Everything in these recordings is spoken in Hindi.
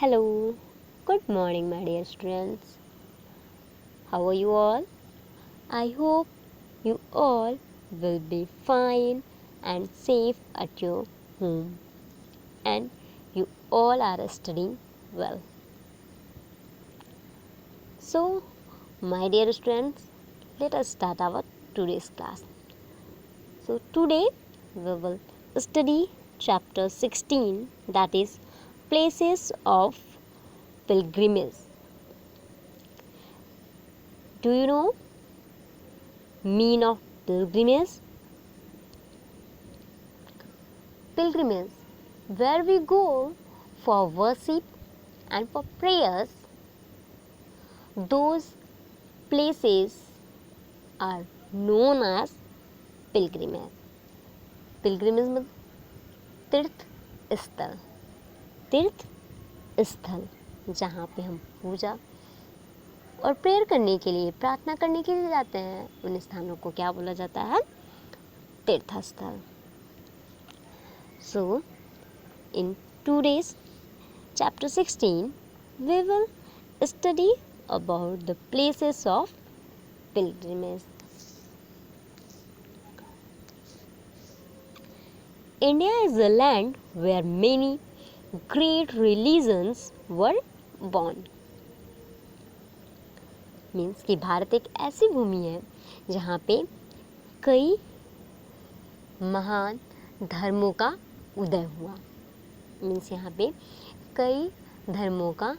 Hello, good morning, my dear students. How are you all? I hope you all will be fine and safe at your home, and you all are studying well. So, my dear students, let us start our today's class. So, today we will study chapter 16, that is places of pilgrimage. Do you know mean of pilgrimage? Pilgrimage, where we go for worship and for prayers, those places are known as pilgrimage. pilgrimage मतलब तीर्थ स्थल, तीर्थ स्थल जहाँ पे हम पूजा और प्रेयर करने के लिए, प्रार्थना करने के लिए जाते हैं, उन स्थानों को क्या बोला जाता है? तीर्थ स्थल. So, in today's chapter 16, we will study about the places of pilgrimage. India is a land where many great religions were born. Means कि भारत एक ऐसी भूमि है जहाँ पे कई महान धर्मों का उदय हुआ. मीन्स यहाँ पे कई धर्मों का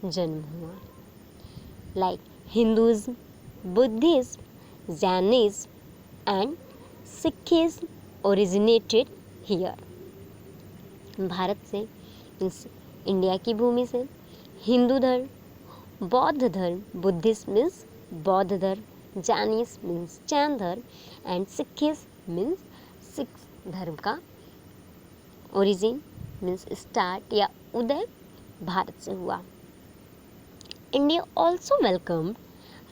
जन्म हुआ. Like Hinduism, Buddhism, Jainism and Sikhism originated here. Bharat से मीन्स इंडिया की भूमि से हिंदू धर्म, बौद्ध धर्म, बुद्धिज्म मीन्स बौद्ध धर्म, जैनिज्म मीन्स जैन धर्म एंड सिखिज्म मीन्स सिख धर्म का ओरिजिन मीन्स स्टार्ट या उदय भारत से हुआ. India also welcomed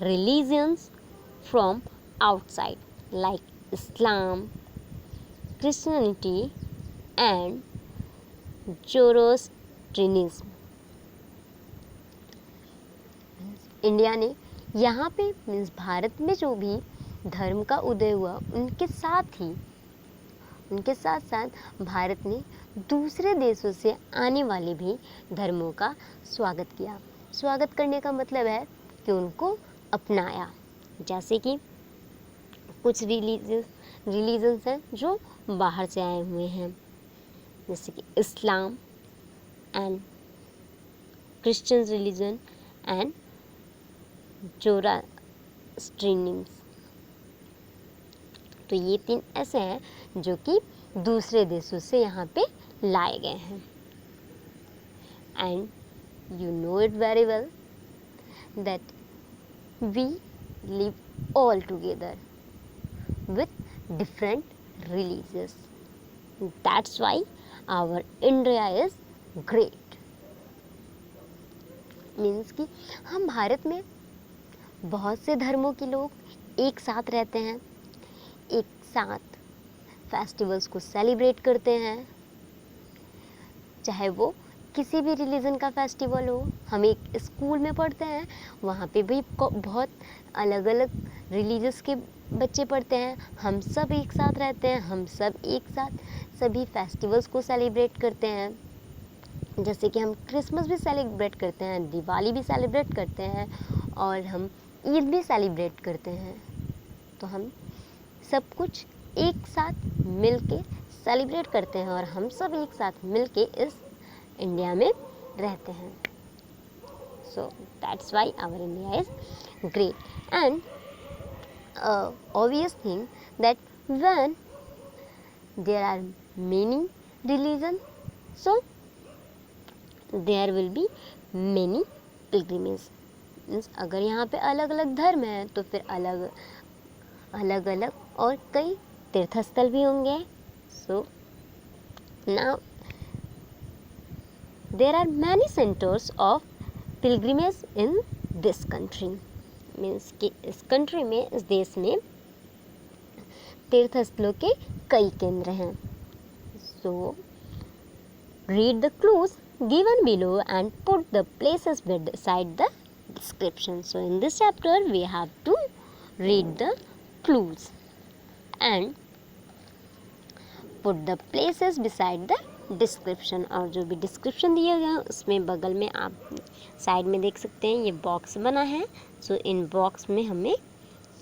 religions from outside like Islam, Christianity and Zoroastrianism. India ने यहाँ पे मीन्स भारत में जो भी धर्म का उदय हुआ उनके साथ साथ भारत ने दूसरे देशों से आने वाले भी धर्मों का स्वागत किया. स्वागत करने का मतलब है कि उनको अपनाया. जैसे कि कुछ रिलीजन्स हैं जो बाहर से आए हुए हैं, जैसे कि Islam and Christian religion and Zoroastrianism. तो ये 3 ऐसे हैं जो कि दूसरे देशों से यहाँ पे लाए गए हैं. And you know it very well that we live all together with different religions. That's why our India is great. Means कि हम भारत में बहुत से धर्मों के लोग एक साथ रहते हैं, एक साथ फेस्टिवल्स को सेलिब्रेट करते हैं. चाहे वो किसी भी रिलीजन का फेस्टिवल हो. हम एक स्कूल में पढ़ते हैं, वहाँ पे भी बहुत अलग अलग रिलीजियस के बच्चे पढ़ते हैं. हम सब एक साथ रहते हैं, हम सब एक साथ सभी फेस्टिवल्स को सेलिब्रेट करते हैं. जैसे कि हम क्रिसमस भी सेलिब्रेट करते हैं, दिवाली भी सेलिब्रेट करते हैं और हम ईद भी सेलिब्रेट करते हैं. तो हम सब कुछ एक साथ मिल के सेलिब्रेट करते हैं और हम सब एक साथ मिल के इस इंडिया में रहते हैं. So that's why our India is great. And obvious thing that when there are many religions, so there will be many pilgrimages. Means अगर यहाँ पे अलग अलग धर्म है तो फिर अलग अलग और कई तीर्थस्थल भी होंगे. So now there are many centers of pilgrimage in this country. Means कि इस कंट्री में, इस देश में तीर्थस्थलों के कई केंद्र हैं. सो Read the clues given below and put the places beside the description. So in this chapter we have to read the clues and put the places beside the description. और जो भी description दिया गया उसमें बगल में आप साइड में देख सकते हैं ये बॉक्स बना है. सो इन बॉक्स में हमें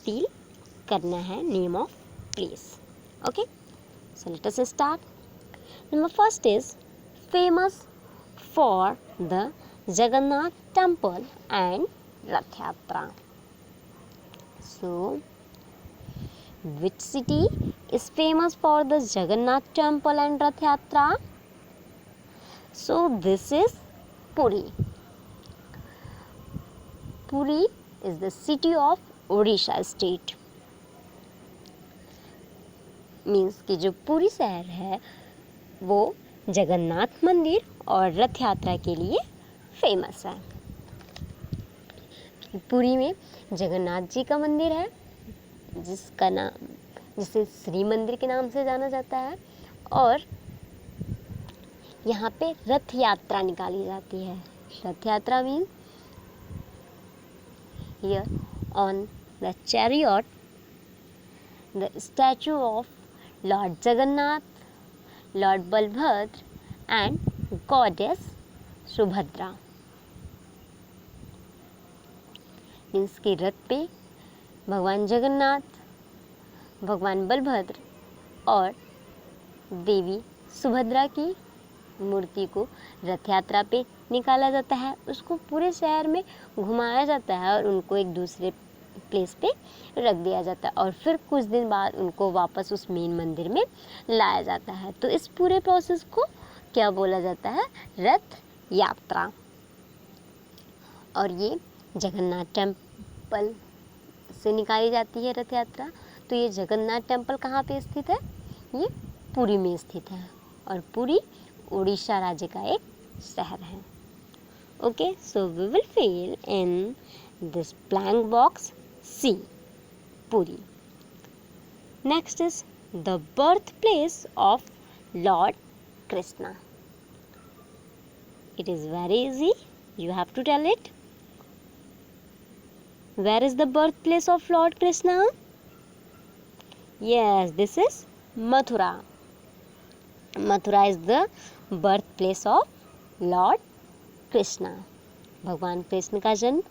फिल करना है name of place. Okay, so let us start. Number first is famous for the Jagannath temple and Rath Yatra. So, which city is famous for the Jagannath temple and Rath Yatra? So, this is Puri. Puri is the city of Odisha state. Means कि जो पुरी शहर है वो जगन्नाथ मंदिर और रथ यात्रा के लिए फेमस है. पुरी में जगन्नाथ जी का मंदिर है जिसका नाम जिसे श्री मंदिर के नाम से जाना जाता है और यहाँ पे रथ यात्रा निकाली जाती है. रथ यात्रा mean here on the chariot the statue of Lord Jagannath, Lord Balbhadra and Goddess Subhadra. Means के रथ पे भगवान जगन्नाथ, भगवान बलभद्र और देवी सुभद्रा की मूर्ति को रथ यात्रा पे निकाला जाता है. उसको पूरे शहर में घुमाया जाता है और उनको एक दूसरे प्लेस पे रख दिया जाता है और फिर कुछ दिन बाद उनको वापस उस मेन मंदिर में लाया जाता है. तो इस पूरे प्रोसेस को क्या बोला जाता है? रथ यात्रा. और ये जगन्नाथ टेम्पल से निकाली जाती है रथ यात्रा. तो ये जगन्नाथ टेम्पल कहाँ पे स्थित है? ये पुरी में स्थित है और पुरी उड़ीसा राज्य का एक शहर है. Okay, so we will fill in this blank box C. Puri. Next is the birthplace of Lord Krishna. It is very easy. You have to tell it. Where is the birthplace of Lord Krishna? Yes, this is Mathura. Mathura is the birthplace of Lord Krishna. भगवान कृष्ण का जन्म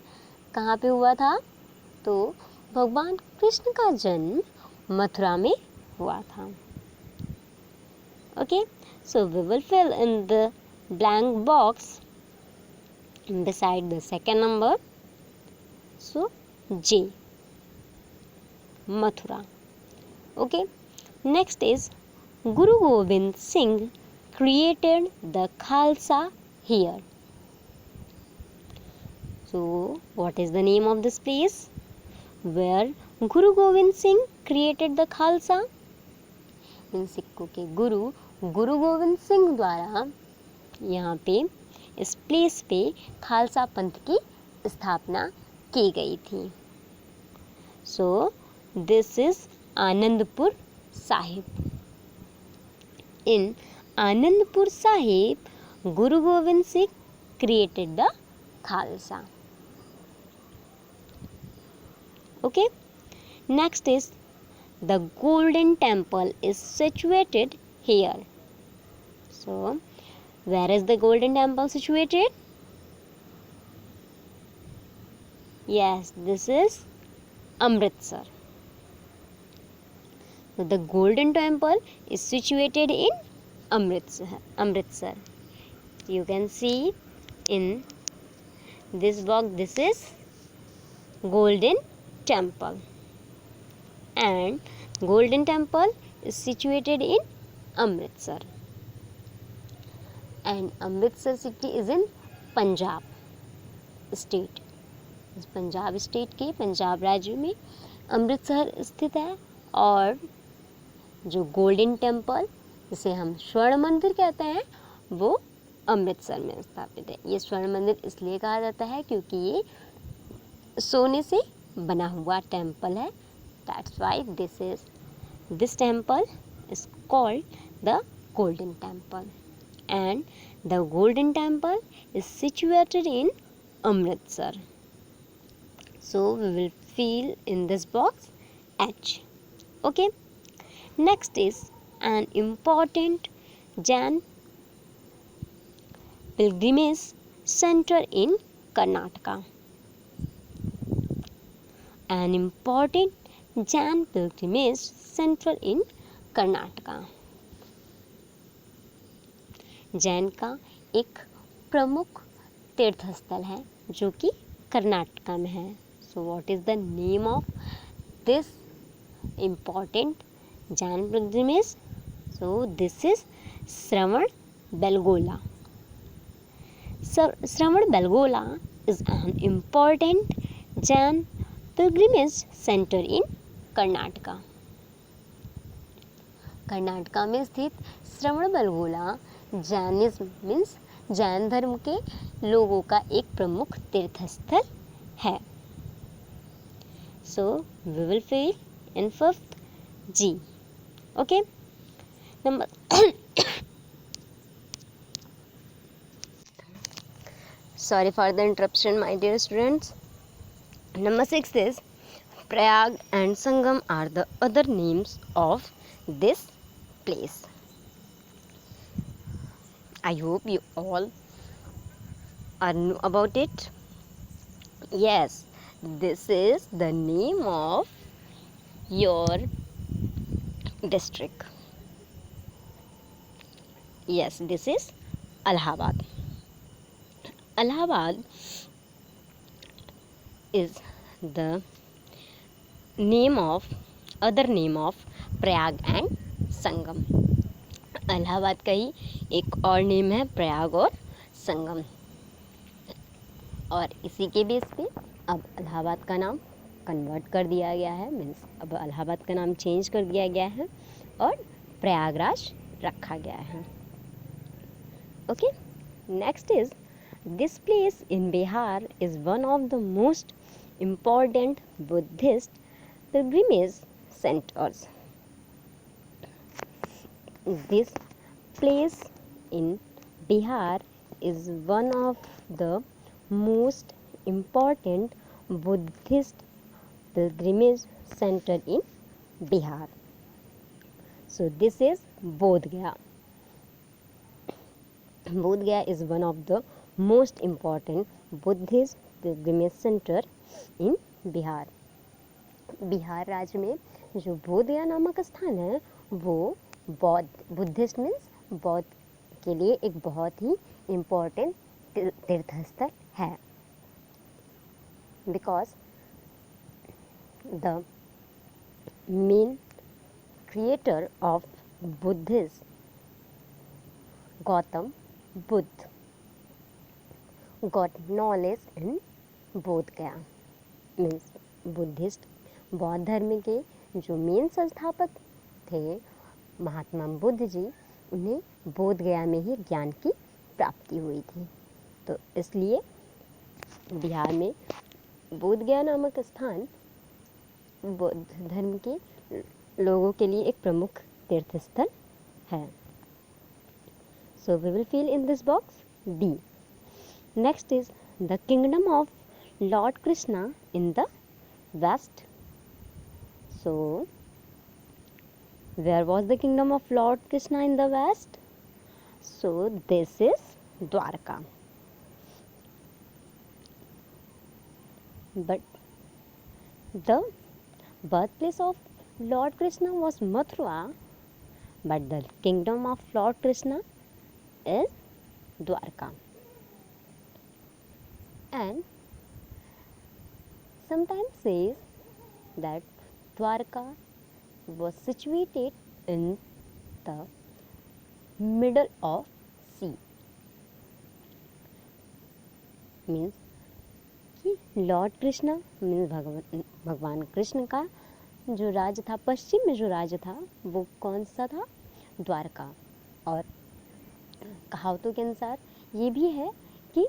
कहाँ पे हुआ था? तो भगवान कृष्ण का जन्म मथुरा में हुआ था. Okay, so we will fill in the blank box beside the second number. So J, Mathura. Okay, next is Guru Gobind Singh created the Khalsa here. So what is the name of this place where Guru Gobind Singh created the Khalsa? इन सिखों के गुरु गुरु गोविंद सिंह द्वारा यहाँ पे इस प्लेस पे खालसा पंथ की स्थापना की गई थी. So this is Anandpur Sahib. In Anandpur Sahib Guru Gobind Singh created the Khalsa. Okay, next is the Golden Temple is situated here. So where is the Golden Temple situated? Yes, this is Amritsar. So the Golden Temple is situated in Amritsar. You can see in this box, this is Golden Temple, and Golden Temple is situated in Amritsar, and Amritsar city is in Punjab state. इस पंजाब स्टेट के पंजाब राज्य में अमृतसर स्थित है. और जो गोल्डन टेम्पल जिसे हम स्वर्ण मंदिर कहते हैं वो अमृतसर में स्थापित है. ये स्वर्ण मंदिर इसलिए कहा जाता है क्योंकि ये सोने से बना हुआ टेम्पल है. That's why this temple is called the golden temple. and the Golden Temple is situated in Amritsar. So we will fill in this box H. Okay. Next is an important Jain pilgrimage center in Karnataka. An important Jain pilgrimage center in Karnataka. Jain का एक प्रमुख तीर्थ स्थल है जो कि कर्नाटका में है. So what is the name of this important Jain pilgrimage? So this is Shravana Belagola. Shravana Belagola is an important Jain pilgrimage center in Karnataka. Karnataka में स्थित श्रवण बेलगोला जैनिज्म मीन्स जैन धर्म के लोगों का एक प्रमुख तीर्थ स्थल है. So we will fill in fifth G. Okay. Number sorry for the interruption my dear students. Number 6 is Prayag and Sangam are the other names of this place. I hope you all are know about it. Yes, this is the name of your district. Yes, this is Allahabad. Allahabad is the other name of Prayag and Sangam. Allahabad का ही एक और नेम है प्रयाग और संगम. और इसी के बेस पे अब इलाहाबाद का नाम कन्वर्ट कर दिया गया है. मीन्स अब इलाहाबाद का नाम चेंज कर दिया गया है और प्रयागराज रखा गया है. Okay. Next is this place in Bihar is one of the most important Buddhist pilgrimage centers. This place in Bihar is one of the most important Buddhist pilgrimage center in Bihar. So this is Bodh Gaya. Bodh Gaya is one of the most important Buddhist pilgrimage center in Bihar. Bihar राज्य में जो बोध गया नामक स्थान है वो बुद्धिस्ट मीन्स बौद्ध के लिए एक बहुत ही इम्पोर्टेंट तीर्थस्थल है. Because the main creator of Buddhist Gautam Buddha got knowledge in बोध गया. मीन्स बुद्धिस्ट बौद्ध धर्म के जो मेन संस्थापक थे महात्मा बुद्ध जी, उन्हें बोध गया में ही ज्ञान की प्राप्ति हुई थी. तो इसलिए बिहार में बोध गया नामक स्थान बौद्ध धर्म के लोगों के लिए एक प्रमुख तीर्थस्थल है. So we will fill in this box D. Next is the kingdom of Lord Krishna in the west. So, where was the kingdom of Lord Krishna in the west? So, this is Dwarka. But the birthplace of Lord Krishna was Mathura, but the kingdom of Lord Krishna is Dwarka. And sometimes says that Dwarka was situated in the middle of sea. Means कि लॉर्ड कृष्णा मीन्स भगवान कृष्ण का जो राज्य था, पश्चिम में जो राज्य था वो कौन सा था? द्वारका. और कहावतों के अनुसार ये भी है कि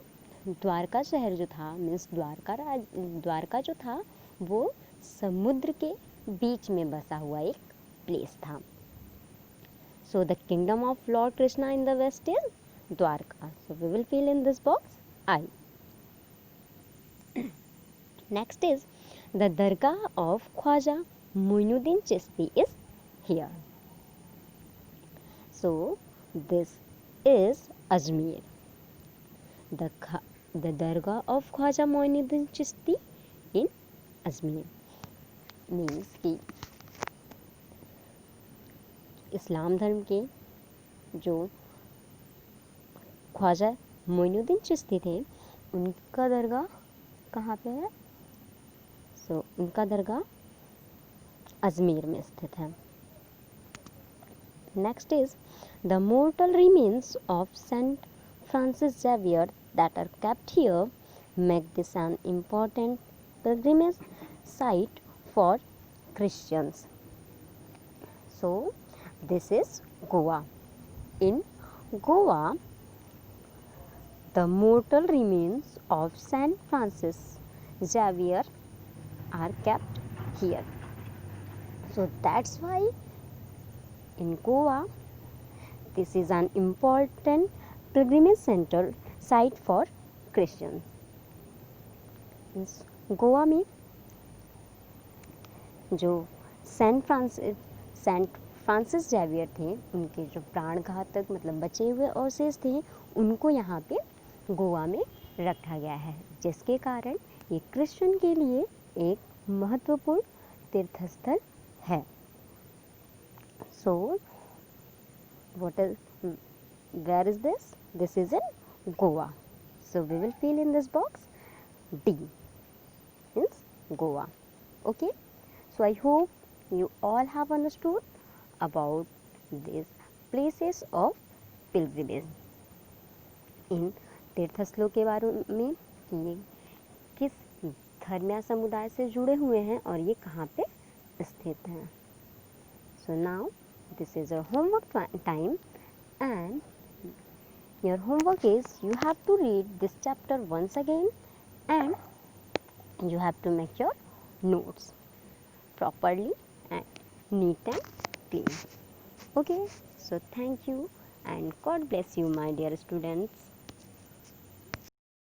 द्वारका शहर जो था मीन्स द्वारका जो था वो समुद्र के बीच में बसा हुआ एक प्लेस था. So the kingdom of lord Krishna in the west is Dwarka. So we will fill in this box I. Next is the Dargah of Khwaja Muinuddin Chishti is here. So this is Ajmer. The Dargah of Khwaja Muinuddin Chishti in Ajmer means कि इस्लाम धर्म के जो ख्वाजा मोइनुद्दीन चिश्ती थे उनका दरगाह कहाँ पे है? उनका दरगाह अजमेर में स्थित है. Next is the mortal remains of Saint Francis Xavier that are kept here make this an important pilgrimage site for Christians. So this is Goa. In Goa, the mortal remains of Saint Francis Xavier are kept here. So that's why in Goa, this is an important pilgrimage center site for Christians. Goa में जो सेंट फ्रांसिस जेवियर थे उनके जो प्राणघातक मतलब बचे हुए अवशेष थे उनको यहाँ पे गोवा में रखा गया है, जिसके कारण ये क्रिश्चियन के लिए एक महत्वपूर्ण तीर्थस्थल है. So where is this? This is in Goa. So we will fill in this box D means Goa. Okay, so I hope you all have understood about these places of pilgrimage. इन तीर्थस्थलों के बारे में कि ये किस धर्म या समुदाय से जुड़े हुए हैं और ये कहाँ पे स्थित हैं. So now this is your homework time, and your homework is you have to read this chapter once again and you have to make your notes properly and neat and clean. Okay, so thank you and God bless you, my dear students.